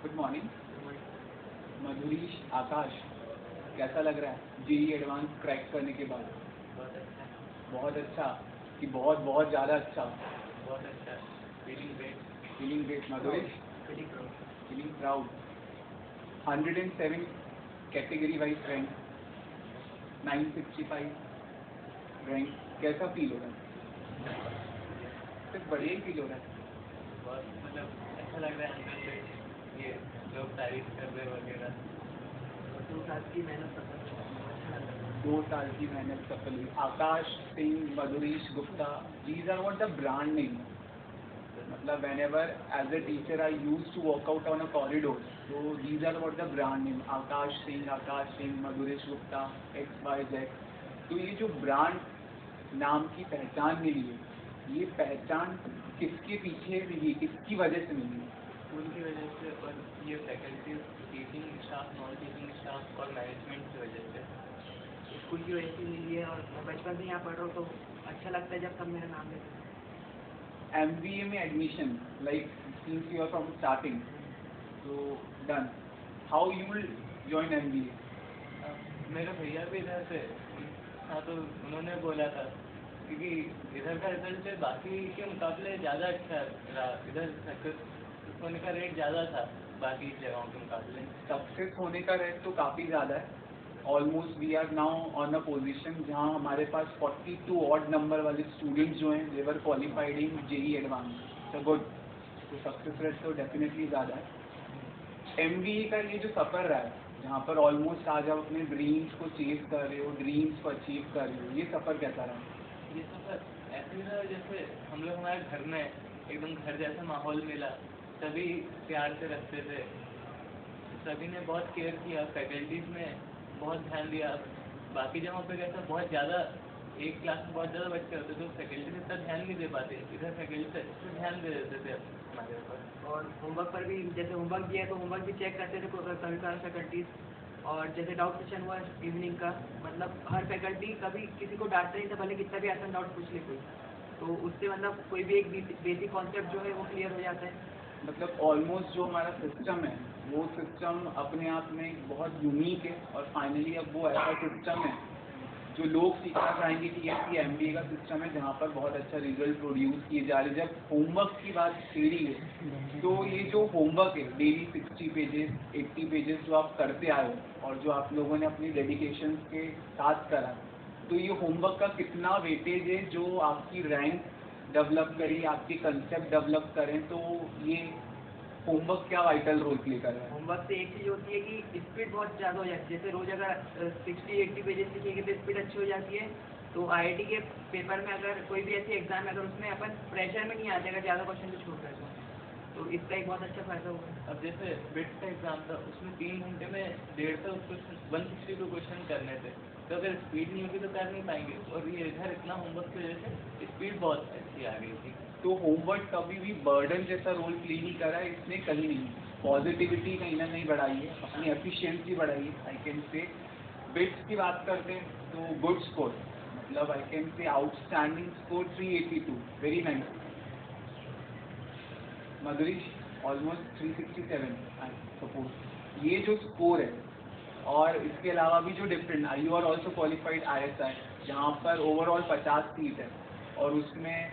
Good morning मधुरीश, आकाश, कैसा लग रहा है जेई एडवांस क्रैक करने के बाद? बहुत अच्छा। बहुत अच्छा कि बहुत बहुत ज़्यादा अच्छा? बहुत अच्छा। Feeling great. Feeling great. Madhurish? Feeling proud. Feeling proud. 107 category wise rank, 965 rank, कैसा फील हो रहा है? सिर्फ बढ़िया ही फील हो रहा है? बहुत मतलब अच्छा लग रहा है अंदर से, ये लोग तारीफ कर रहे वगैरह। 2 साल की मेहनत सफल हुई, अच्छा लग रहा है। 2 साल की मेहनत सफल हुई। Akash Singh, मधुरीश Gupta, these are what the brand name. मतलब whenever as a teacher I used to walk out on a corridor, so these are what the brand name. Akash Singh, मधुरीश Gupta, XYZ. तो ये जो ब्रांड नाम की पहचान मिली है, ये पहचान किसके पीछे मिली, किसकी वजह से मिली? स्कूल की वजह से, और ये faculty, teaching staff, non teaching staff और मैनेजमेंट की वजह से। स्कूल की वजह से मिली है, और मैं बचपन से यहाँ पढ़ रहा हूँ तो अच्छा लगता है जब सब मेरा नाम लेते हैं। MBA में admission, like since you are from starting, so done. How you will join MBA? मेरे भैया भी इधर से हाँ, तो उन्होंने बोला था क्योंकि इधर का रिजल्ट बाकी के मुकाबले ज़्यादा अच्छा रहा। इधर सक्सेस होने का रेट ज़्यादा था बाकी जगहों के मुकाबले। सक्सेस होने का रेट तो काफ़ी ज़्यादा है। Almost we are now on a position जहाँ हमारे पास 42 ऑड नंबर वाले स्टूडेंट्स जो हैं they are qualified in JEE advance. तो गुड, तो सक्सेस रेट तो डेफिनेटली ज़्यादा है। MBA का ये जो सफ़र रहा है, जहाँ पर ऑलमोस्ट आज आप अपने ड्रीम्स को चेज कर रहे हो, ड्रीम्स को अचीव कर रहे हो, ये सफ़र कैसा रहा? ये सफ़र ऐसे ही रहा जैसे हम लोग हमारे घर में एकदम घर जैसा माहौल मिला, सभी प्यार से रखते थे, सभी ने बहुत केयर किया, फैकल्टीज़ ने बहुत ध्यान दिया। बाकी जगहों पे कैसा बहुत ज़्यादा एक क्लास में बहुत ज़्यादा बच्चे होते तो फैकल्टी से इतना ध्यान नहीं दे पाते, इधर फैकल्टी से अच्छे ध्यान दे देते थे हमारे ऊपर। और होमवर्क पर भी जैसे होमवर्क दिया है तो होमवर्क भी चेक करते थे कभी कभार फैकल्टीज। और जैसे डाउट सेशन हुआ इवनिंग का, मतलब हर फैकल्टी कभी किसी को डांटता नहीं था, भले कितना भी आसान डाउट पूछ ले कोई, तो उससे मतलब कोई भी एक बेसिक कॉन्सेप्ट जो है वो क्लियर हो जाता है। मतलब ऑलमोस्ट जो हमारा सिस्टम है वो सिस्टम अपने आप में बहुत यूनिक है, और फाइनली अब वो ऐसा सिस्टम है जो लोग सीखना चाहेंगे कि ये MBA का सिस्टम है जहाँ पर बहुत अच्छा रिजल्ट प्रोड्यूस किए जा रहे हैं। जब होमवर्क की बात छेड़ी है तो ये जो होमवर्क है डेली 60 पेजेस 80 पेजेस जो आप करते आए हो और जो आप लोगों ने अपनी डेडिकेशन के साथ करा, तो ये होमवर्क का कितना वेटेज है जो आपकी रैंक डेवलप करी, आपके कंसेप्ट डेवलप करें, तो ये होमवर्क क्या वाइटल रोल प्ले कर रहा है? होमवर्क से एक चीज़ होती है कि स्पीड बहुत ज़्यादा हो जाती है। जैसे रोज़ अगर 60-80 पेजेस लिखेंगे तो स्पीड अच्छी हो जाती है। तो IIT के पेपर में अगर कोई भी ऐसी एग्जाम है अगर उसमें अपन प्रेशर में नहीं आते, अगर ज़्यादा क्वेश्चन भी छोड़ रहे तो इसका एक बहुत अच्छा फायदा हुआ है। अब जैसे बिट्स का एग्जाम था, उसमें 3 घंटे में 150 क्वेश्चन 162 क्वेश्चन करने थे, तो अगर स्पीड नहीं होगी तो कर नहीं पाएंगे। और ये इधर इतना होमवर्क की वजह से स्पीड बहुत अच्छी आ गई थी। तो होमवर्क कभी भी बर्डन जैसा रोल प्ले नहीं करा है, इसने कहीं नहीं पॉजिटिविटी कहीं ना नहीं बढ़ाई है, अपनी एफिशिएंसी बढ़ाई है। आई कैन से बिट्स की बात करते हैं तो गुड स्कोर, मतलब I can say outstanding score 382, very nice. Madhurish almost 367 I suppose. ये जो स्कोर है, और इसके अलावा भी जो different, you are also qualified ISI जहाँ पर ओवरऑल 50 सीट है, और उसमें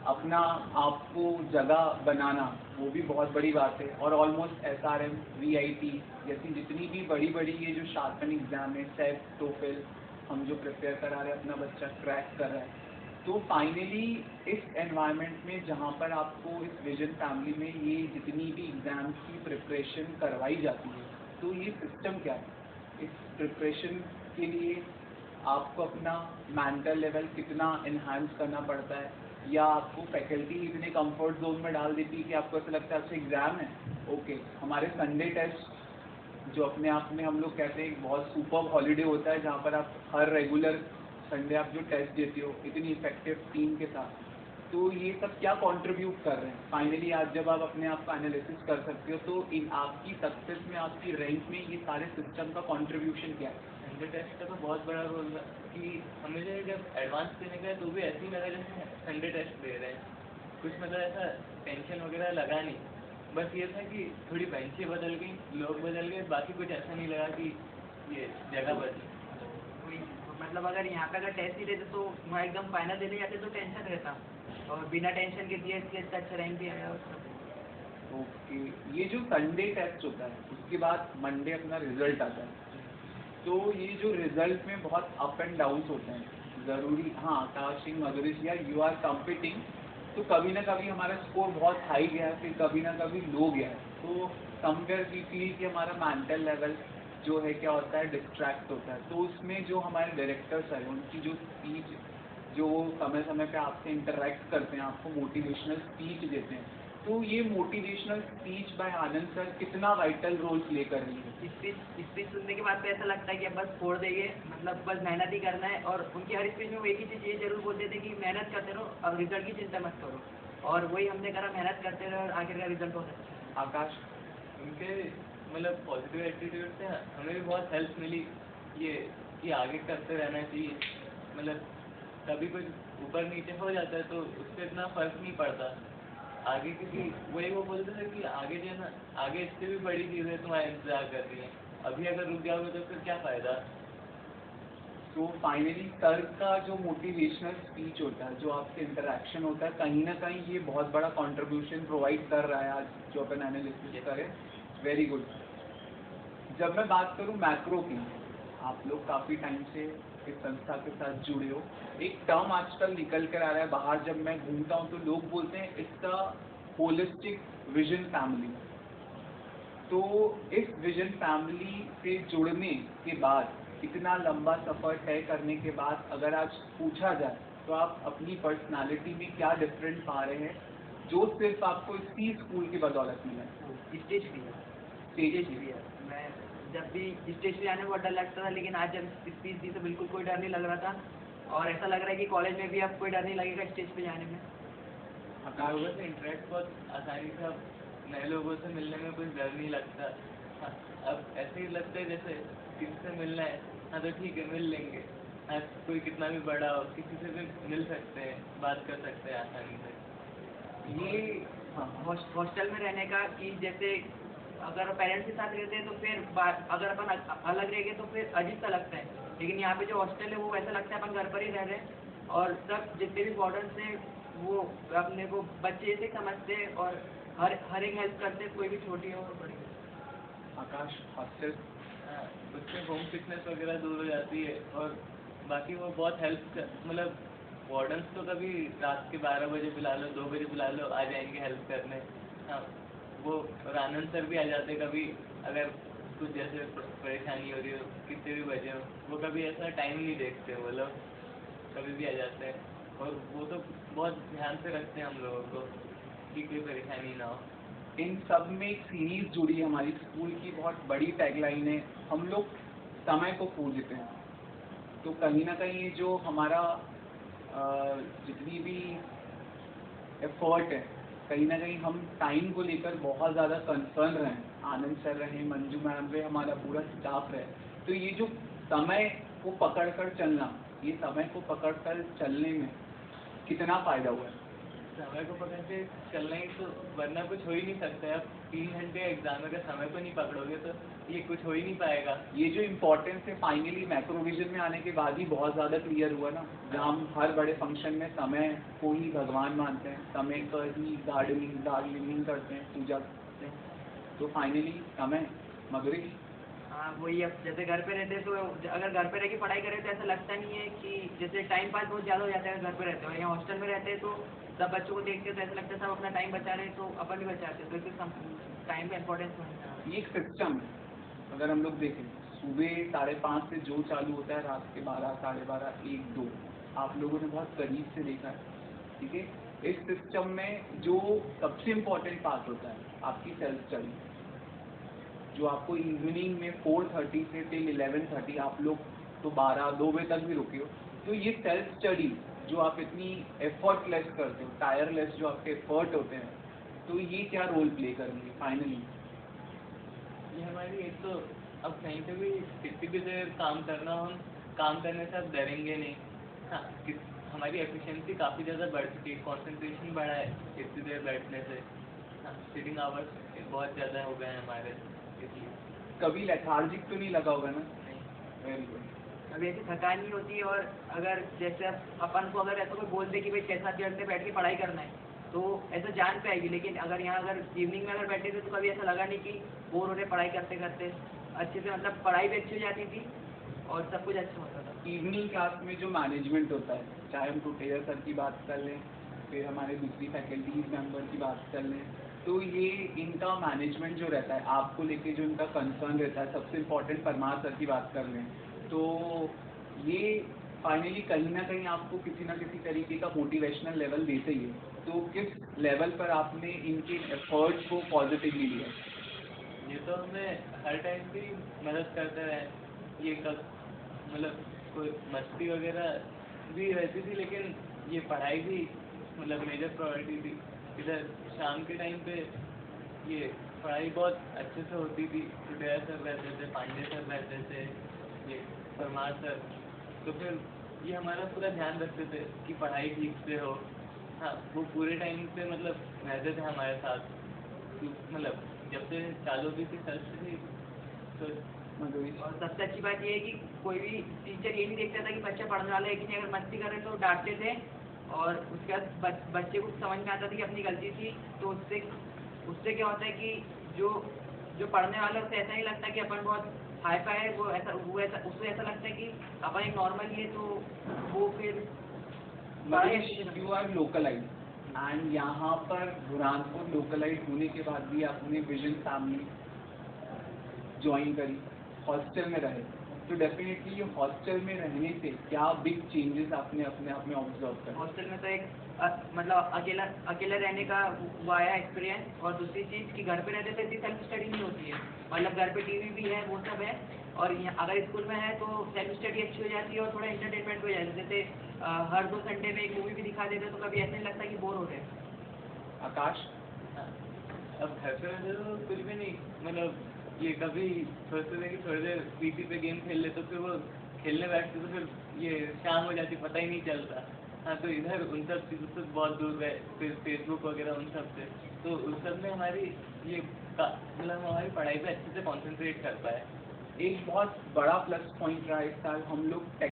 अपना आपको जगह बनाना वो भी बहुत बड़ी बात है। और ऑलमोस्ट SRM VIT जैसी जितनी भी बड़ी बड़ी ये जो शार्पन एग्जाम है, सेट टोफल, हम जो प्रिपेयर करा रहे हैं, अपना बच्चा क्रैक कर रहा है, तो फाइनली इस एनवायरनमेंट में जहाँ पर आपको इस विजन फैमिली में ये जितनी भी एग्ज़ाम्स की प्रिपरेशन करवाई जाती है, तो ये सिस्टम क्या है? इस प्रिपरेशन के लिए आपको अपना मेंटल लेवल कितना इन्हांस करना पड़ता है, या आपको फैकल्टी इतने कंफर्ट जोन में डाल देती है कि आपको ऐसा लगता है अच्छा एग्ज़ाम है, ओके हमारे संडे टेस्ट जो अपने आप में हम लोग कहते हैं एक बहुत सुपर हॉलीडे होता है, जहाँ पर आप हर रेगुलर संडे आप जो टेस्ट देते हो इतनी इफेक्टिव टीम के साथ, तो ये सब क्या कंट्रीब्यूट कर रहे हैं? फाइनली आज जब आप अपने आप का एनालिसिस कर सकते हो तो इन आपकी सक्सेस में, आपकी रैंक में ये सारे सिस्टम का कंट्रीब्यूशन क्या है? संडे टेस्ट का तो बहुत बड़ा रोल है कि हमें जब एडवांस देने गए तो भी ऐसे ही लगा जैसे संडे टेस्ट दे रहे हैं, कुछ मतलब ऐसा टेंशन वगैरह लगा नहीं। बस ये था कि थोड़ी बेंचें बदल गई, लोग बदल गए, बाकी कुछ ऐसा नहीं लगा कि ये जगह बदली। वही, मतलब अगर यहाँ पे अगर टेस्ट नहीं देते तो वहाँ एकदम फाइनल देने जाते तो टेंशन रहता, और बिना टेंशन के दिए इसके अच्छा रैंक भी आया और सब। ओके, ये जो संडे टेस्ट होता है उसके बाद मंडे अपना रिजल्ट आता है, तो ये जो रिजल्ट में बहुत अप एंड डाउन्स होते हैं, ज़रूरी हाँ आकाश सिंह मधुरिश या यू आर कम्पिटिंग, तो कभी ना कभी हमारा स्कोर बहुत हाई गया है, फिर कभी ना कभी लो गया है, तो समवेयर वी फील कि हमारा मेंटल लेवल जो है क्या होता है, डिस्ट्रैक्ट होता है। तो उसमें जो हमारे डायरेक्टर्स हैं उनकी जो स्पीच, जो वो समय समय पे आपसे इंटरेक्ट करते हैं, आपको मोटिवेशनल स्पीच देते हैं, तो ये मोटिवेशनल स्पीच बाय आनंद सर कितना वाइटल रोल प्ले कर रही है? स्पीच सुनने के बाद तो ऐसा लगता है कि अब बस छोड़ देंगे, मतलब बस मेहनत ही करना है। और उनकी हर स्पीच में वो एक ही चीज़ ये जरूर बोलते थे कि मेहनत करते रहो, अब रिजल्ट की चिंता मत करो। और वही हमने करा, मेहनत करते रहे और आखिरकार रिजल्ट बहुत अच्छा। आकाश, उनके मतलब पॉजिटिव एटीट्यूड से हमें भी बहुत हेल्प मिली, ये कि आगे करते रहना चाहिए। मतलब कभी कुछ ऊपर नीचे हो जाता है तो उससे इतना फर्क नहीं पड़ता आगे, क्योंकि वही वो बोलते थे कि आगे जो है ना, आगे इससे भी बड़ी चीज़ें तुम्हारा इंतजार कर रही हैं, अभी अगर रुक जाओगे तो फिर क्या फ़ायदा। तो फाइनली सर का जो मोटिवेशनल स्पीच होता है, जो आपसे इंटरेक्शन होता है, कहीं ना कहीं ये बहुत बड़ा कंट्रीब्यूशन प्रोवाइड कर रहा है आज जो अपन एनालिसिस करें। Very good. जब मैं बात करूं मैक्रो की, आप लोग काफ़ी टाइम से इस संस्था के साथ जुड़े हो, एक टर्म आजकल निकल कर आ रहा है बाहर, जब मैं घूमता हूं तो लोग बोलते हैं इसका होलिस्टिक विजन फैमिली। तो इस विजन फैमिली से जुड़ने के बाद, इतना लंबा सफ़र तय करने के बाद अगर आज पूछा जाए तो आप अपनी पर्सनालिटी में क्या डिफरेंट पा रहे हैं, जो सिर्फ आपको इसी स्कूल की बदौलत मिला है? स्टेज भी है, स्टेज भी है। मैं जब भी स्टेज पे आने में बहुत डर लगता था, लेकिन आज जब स्पीच दी तो बिल्कुल कोई डर नहीं लग रहा था। और ऐसा लग रहा है कि कॉलेज में भी अब कोई डर नहीं लगेगा स्टेज पे जाने में। लोगों से इंटरेक्ट बहुत आसानी से, अब नए लोगों से मिलने में कुछ डर नहीं लगता। हाँ, अब ऐसे ही लगता है जैसे किसी से मिलना है, हाँ तो ठीक है मिल लेंगे। हाँ, कोई कितना भी बड़ा हो किसी से भी मिल सकते हैं, बात कर सकते हैं आसानी से। ये हॉस्टल में रहने का कि जैसे अगर पेरेंट्स के साथ रहते हैं तो फिर अगर अपन अलग रह गए तो फिर अजीब सा लगता है, लेकिन यहाँ पे जो हॉस्टल है वो ऐसा लगता है अपन घर पर ही रह रहे हैं। और सब जितने भी वार्डन्स हैं वो अपने को बच्चे से समझते हैं और हर एक हेल्प करते हैं, कोई भी छोटी हो बड़ी हो। आकाश, हॉस्टल हाँ, उससे होम सिकनेस वगैरह दूर हो जाती है। और बाकी वो बहुत हेल्प कर, मतलब वार्डन्स तो कभी रात के 12 बजे बुला लो, 2 बजे बुला लो, आ जाएंगे हेल्प करने। हाँ, वो और आनंद सर भी आ जाते कभी, अगर कुछ जैसे परेशानी हो रही हो कितने भी बजे हो, वो कभी ऐसा टाइम नहीं देखते, वो लोग कभी भी आ जाते हैं। और वो तो बहुत ध्यान से रखते हैं हम लोगों को कि कोई परेशानी ना हो। इन सब में एक सीरीज जुड़ी है, हमारी स्कूल की बहुत बड़ी टैगलाइन है, हम लोग समय को पूजते हैं। तो कहीं ना कहीं ये जो हमारा जितनी भी एफर्ट है, कहीं ना कहीं हम टाइम को लेकर बहुत ज़्यादा कंसर्न रहे, आनंद सर रहे, मंजू मैम रहे, हमारा पूरा स्टाफ रहे। तो ये जो समय को पकड़ कर चलना, ये समय को पकड़ कर चलने में कितना फ़ायदा हुआ है? समय को पकड़ के चलना ही तो, वरना कुछ हो ही नहीं सकता है। अब 3 घंटे एग्जाम में अगर समय को नहीं पकड़ोगे तो ये कुछ हो ही नहीं पाएगा। ये जो इम्पोर्टेंस है फाइनली मैक्रोविजन में आने के बाद ही बहुत ज़्यादा क्लियर हुआ ना, जहाँ हम हर बड़े फंक्शन में समय को ही भगवान मानते हैं, समय का ही गार्डनिंग करते हैं, पूजा करते हैं। तो फाइनली समय मधुरी। हाँ वही, अब जैसे घर पे रहते हैं तो अगर घर पे रह के पढ़ाई करें तो ऐसा लगता नहीं है कि जैसे टाइम पास बहुत ज़्यादा हो जाता है घर पे रहते हो। यहाँ हॉस्टल में रहते हैं तो सब बच्चों को देखते हैं तो ऐसा लगता है सब अपना टाइम बचा रहे हैं, तो अपन भी बचाते हैं, तो इससे टाइम का इम्पोर्टेंस समझना। ये एक सिस्टम है, अगर हम लोग देखें सुबह 5:30 से जो चालू होता है रात के 12, 12:30, 1, 2, आप लोगों ने बहुत करीब से देखा है, ठीक है। इस सिस्टम में जो सबसे इम्पोर्टेंट पार्ट होता है आपकी सेल्फ स्टडी, जो आपको इवनिंग में 4:30 से टिल 11:30, आप लोग तो 2 बजे तक भी रुके हो, तो ये सेल्फ स्टडी जो आप इतनी एफर्टलेस करते हो, टायरलेस जो आपके एफर्ट होते हैं, तो ये क्या रोल प्ले करेंगे फाइनली? ये हमारी एक तो, अब कहीं पे भी किसी भी जगह काम करना हो, हम काम करने से अब डरेंगे नहीं। हाँ, हमारी एफिशिएंसी काफ़ी ज़्यादा बढ़ चुकी है, कॉन्सेंट्रेशन बढ़ा है इतनी देर बैठने से। सिटिंग आवर्स बहुत ज़्यादा हो गए हैं हमारे, इसलिए। कभी लेथार्जिक तो नहीं लगा होगा ना? नहीं। Very good. अभी ऐसी थकान नहीं होती है, और अगर जैसे अपन को अगर ऐसा कोई बोल दे कि भाई 6-7 घंटे बैठ के पढ़ाई करना है, तो ऐसा जान पे आएगी। लेकिन अगर यहाँ अगर इवनिंग में अगर बैठे थे तो कभी ऐसा लगा नहीं कि बोर हो रहे पढ़ाई करते करते। अच्छे से मतलब पढ़ाई भी अच्छी हो जाती थी और सब कुछ अच्छा होता था। इवनिंग क्लास में जो मैनेजमेंट होता है, चाहे हम टुटेजा सर की बात कर लें, फिर हमारे दूसरी फैकल्टीज मेंबर की बात कर लें, तो ये इनका मैनेजमेंट जो रहता है, आपको लेके जो इनका कंसर्न रहता है, सबसे इम्पोर्टेंट परमार सर की बात कर लें, तो ये फाइनली कहीं ना कहीं आपको किसी ना किसी तरीके का मोटिवेशनल लेवल देते ही है। तो किस लेवल पर आपने इनके एफर्ट्स को पॉजिटिवली लिया? ये तो हमें हर टाइम भी मदद करते रहे। ये कब मतलब कोई मस्ती वगैरह भी रहती थी, लेकिन ये पढ़ाई भी मतलब मेजर प्रायोरिटी थी। इधर शाम के टाइम पे ये पढ़ाई बहुत अच्छे से होती थी। टुटेजा सर रहते थे, पांडे सर रहते थे, ये परमार सर, तो फिर ये हमारा पूरा ध्यान रखते थे कि पढ़ाई ठीक से हो। हाँ, वो पूरे टाइम पे मतलब रहते थे हमारे साथ। मतलब जब से चालू भी थी सर थी, तो और सबसे अच्छी बात ये है कि कोई भी टीचर ये नहीं देखता था कि बच्चा पढ़ने वाला है कि नहीं। अगर मस्ती करे तो डांटते थे, और उसके बाद बच्चे को समझ में आता था कि अपनी गलती थी। तो उससे क्या होता है कि जो पढ़ने वाला है उसे ऐसा नहीं लगता कि अपन बहुत हाई फाई है। उससे ऐसा लगता है कि अपन एक नॉर्मल ही है। तो वो फिर यू आर लोकलाइज, एंड यहाँ पर बुरहानपुर लोकलाइज होने के बाद भी आपने विजन फैमिली ज्वाइन करी, हॉस्टल में रहे, तो डेफिनेटली ये हॉस्टल में रहने से क्या बिग चेंजेस आपने अपने आप में ऑब्जर्व करे? हॉस्टल में तो एक मतलब अकेला रहने का वो आया एक्सपीरियंस। और दूसरी चीज़ कि घर पे रहते तो इतनी सेल्फ स्टडी नहीं होती है। मतलब घर पे टीवी भी है, वो सब है, और अगर स्कूल में है तो सेल्फ स्टडी अच्छी हो जाती है और थोड़ा इंटरटेनमेंट हो जाता है। जैसे हर 2 संडे में एक मूवी भी दिखा देते, तो कभी ऐसा नहीं लगता कि बोर हो रहे हैं। आकाश? हाँ, अब घर पे रहते तो कुछ भी नहीं, मतलब ये कभी सोचते थे कि थोड़ी देर पीसी पे गेम खेल ले, तो फिर वो खेलने बैठते तो फिर ये शाम हो जाती, पता ही नहीं चलता। हाँ, तो इधर उन सब चीज़ों से बहुत दूर गए, फिर फेसबुक वगैरह उन सब से, तो उस सब में हमारी ये मतलब हमारी पढ़ाई पे अच्छे से कॉन्सेंट्रेट कर पाए। एक बहुत बड़ा प्लस पॉइंट रहा इस साल, हम लोग